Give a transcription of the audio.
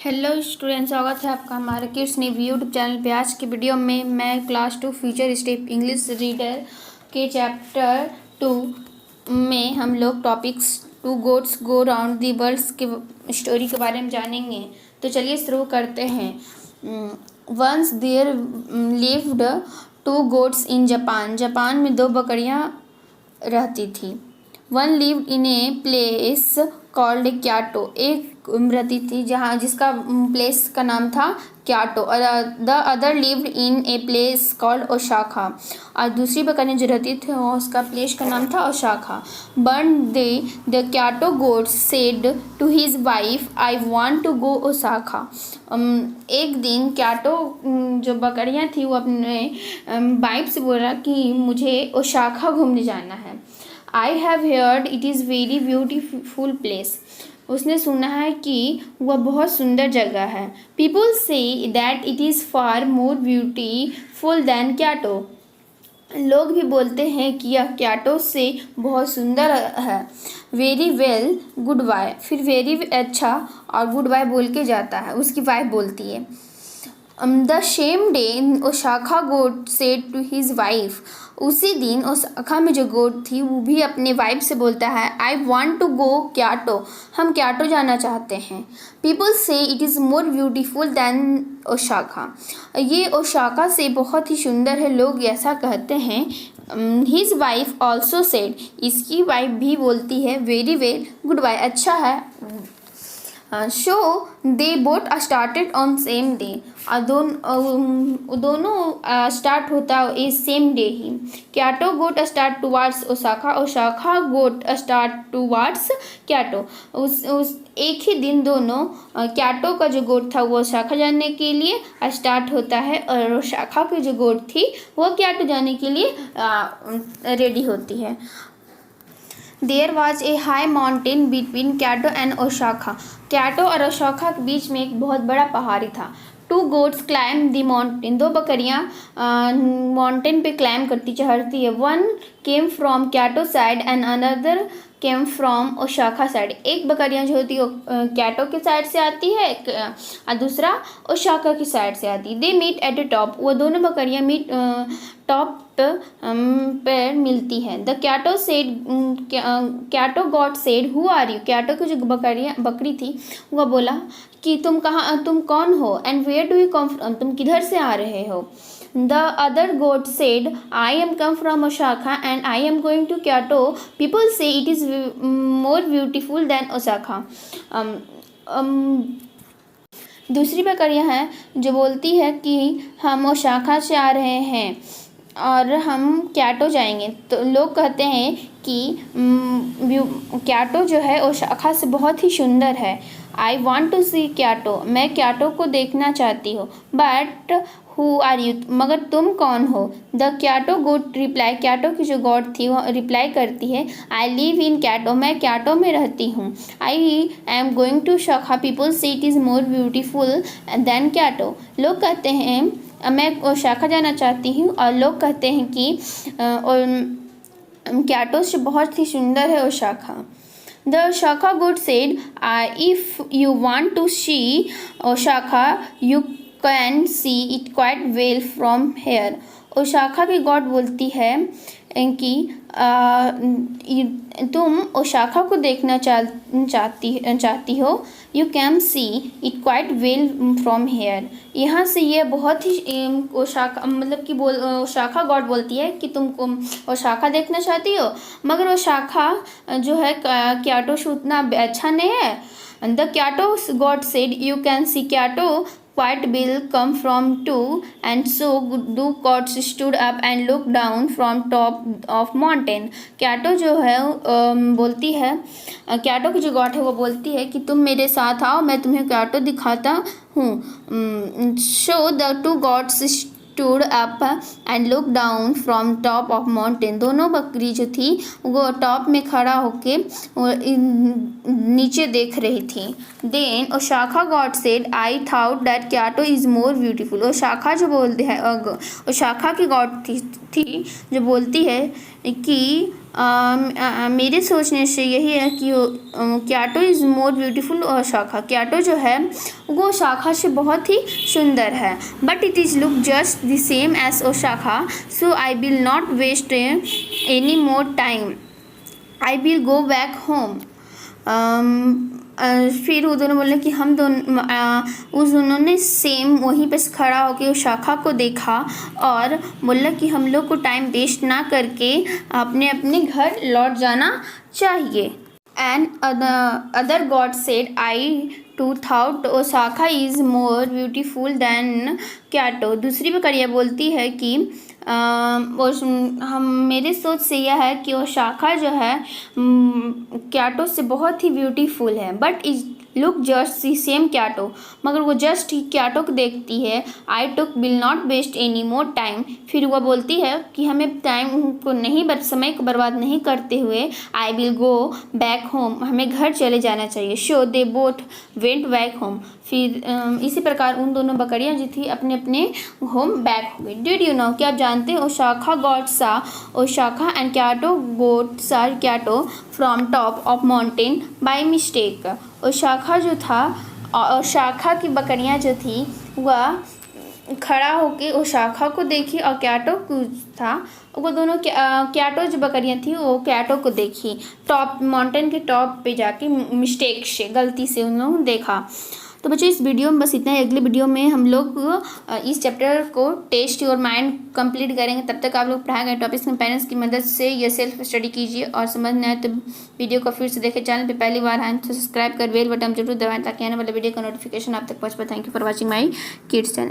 Hello student, स्वागत है आपका हमारे किड्स ने यूट्यूब चैनल पे। आज की वीडियो में मैं class 2 Future Step English reader के चैप्टर 2 में हम लोग topics two goats go round the world के स्टोरी के बारे में जानेंगे। तो चलिए शुरू करते हैं। Once there lived two goats in Japan. Japan में दो बकरियां रहती थी। One lived in a place called Kyoto. एक रहती थी जहाँ जिसका प्लेस का नाम था क्योटो, और the other lived in a place called Osaka. और दूसरी बकरी जो रहती थी उसका प्लेस का नाम था Osaka. One day the Kyoto goat said to his wife, I want to go Osaka. एक दिन क्योटो जो बकरियाँ थी वो अपने वाइफ से बोला कि मुझे ओसाका घूमने जाना है। I have heard it is very beautiful place. उसने सुना है कि वह बहुत सुंदर जगह है। People say that it is far more beautiful than Kyoto. लोग भी बोलते हैं कि यह क्योटो से बहुत सुंदर है। Very well, good bye. फिर वेरी अच्छा और गुड बाय बोल के जाता है। उसकी वाइफ बोलती है। The same day Osaka goat said to his wife. उसी दिन ओसाका में जो गोट थी वो भी अपने वाइफ से बोलता है, I want to go Kyoto. हम क्योटो जाना चाहते हैं। People say it is more beautiful than Osaka. ये ओसाका से बहुत ही सुंदर है, लोग ऐसा कहते हैं। His wife also said. इसकी वाइफ भी बोलती है, वेरी वेल, गुड बाय, अच्छा है। So the boat started on same day. दोनों स्टार्ट होता है सेम डे ही। Kyoto goat start towards Osaka, Osaka goat start towards Kyoto. उस एक ही दिन दोनों क्योटो का जो गोट था वो ओसाका जाने के लिए स्टार्ट होता है, और ओसाका की जो गोट थी वो क्योटो जाने के लिए रेडी होती है। There was a high mountain between Kyoto and Osaka. Kyoto और ओसाका के बीच में एक बहुत बड़ा पहाड़ी था। Two goats climb the mountain. दो बकरियाँ माउंटेन पे क्लाइम करती चढ़ती है। One came from Kyoto side and another came from Osaka side. एक बकरियाँ जो होती है क्योटो के साइड से आती है और दूसरा ओसाका की साइड से आती है। They meet at the top. वो दोनों बकरियाँ टॉप पर मिलती है। The Kyoto said, Kyoto goat said, who are you. Kyoto की जो बकरी थी वह बोला कि तुम कौन हो, and where do you come from, तुम किधर से आ रहे हो। The other goat said, I am come from Osaka and I am going to Kyoto. People say it is more beautiful than Osaka. दूसरी बकरियाँ हैं जो बोलती है कि हम ओसाका से आ रहे हैं और हम क्योटो जाएंगे। तो लोग कहते हैं कि क्योटो जो है ओसाका से बहुत ही सुंदर है। I want to see Kyoto. मैं क्योटो को देखना चाहती हूँ। बट हु आर यू, मगर तुम कौन हो। The Kyoto goat reply. Kyoto की जो गॉड थी वो रिप्लाई करती है, आई लिव इन क्योटो। मैं क्योटो में रहती हूँ। I am going to Osaka. People say it is more beautiful than Kyoto. लोग कहते हैं मैं ओसाका जाना चाहती हूँ, और लोग कहते हैं कि क्योटो से बहुत ही सुंदर है Osaka. The Osaka goat said, if you want to see Osaka you can see it quite well from here. Osaka की गॉड बोलती है कि तुम ओसाका को देखना चाहती हो, you can see it quite well from here. यहाँ से ये बहुत ही ओसाका मतलब कि ओसाका गॉड बोलती है कि तुम ओसाका देखना चाहती हो, मगर ओसाका जो है क्योटो से उतना अच्छा नहीं है। The Kyoto God said, you can C Kyoto quite will come from too, and so do gods stood up and looked down from top of mountain. Kyoto जो है बोलती है, क्योटो की जो गॉड है वो बोलती है कि तुम मेरे साथ आओ, मैं तुम्हें क्योटो दिखाता हूँ। So the two gods stood up and looked down from top of mountain. दोनों बकरी जो थी वो टॉप में खड़ा होके नीचे देख रही थी। Then Osaka God said, I thought that Kyoto is more beautiful. Osaka जो बोलते हैं ओसाका की गॉड थी जो बोलती है कि मेरे सोचने से यही है कि क्याटो इज़ मोर ब्यूटीफुल और शाखा, क्याटो जो है वो शाखा से बहुत ही सुंदर है, but it is look just the same as Osaka, so I will not waste any more time, I will go back home. फिर वो दोनों बोले कि हम दोनों उस दोनों ने सेम वहीं पे खड़ा होकर उस शाखा को देखा और बोला कि हम लोग को टाइम वेस्ट ना करके अपने अपने घर लौट जाना चाहिए। And other god said I too thought Osaka is more beautiful than Kyoto. दूसरी बकरियाँ बोलती है कि हम मेरे सोच से यह है कि ओसाका जो है क्याटो से बहुत ही ब्यूटीफुल है, but is look just see same Kyoto, मगर वो जस्ट ही क्याटो को देखती है। I took will not waste any more time. फिर वह बोलती है कि हमें टाइम को नहीं समय को बर्बाद नहीं करते हुए आई विल गो बैक होम, हमें घर चले जाना चाहिए। Show they both went back home. फिर इसी प्रकार उन दोनों बकरियां जो थी अपने अपने होम बैक हो गई। डिड यू नो, क्या आप जानते हैं Osaka got saw Osaka and Kyoto goat saw Kyoto from top of mountain by mistake. Osaka जो था, ओसाका की बकरियां जो थी वह खड़ा होके ओसाका को देखी और क्याटो को था वो दोनों क्याटो जो बकरियां थी वो क्याटो को देखी टॉप माउंटेन के टॉप पे जाके मिस्टेक से गलती से उन लोगों ने देखा। तो बच्चों इस वीडियो में बस इतना ही। अगले वीडियो में हम लोग इस चैप्टर को टेस्ट योर माइंड कंप्लीट करेंगे। तब तक आप लोग पढ़ाए गए टॉपिक्स में पेरेंट्स की मदद से ये सेल्फ स्टडी कीजिए और समझ नहीं आए तो वीडियो को फिर से देखें। चैनल पे पहली बार आए तो सब्सक्राइब कर बेल बटन जरूर दबाएं ताकि आने वाले वीडियो का नोटिफिकेशन आप तक पहुँच पाए। Thank you for watching my kids channel.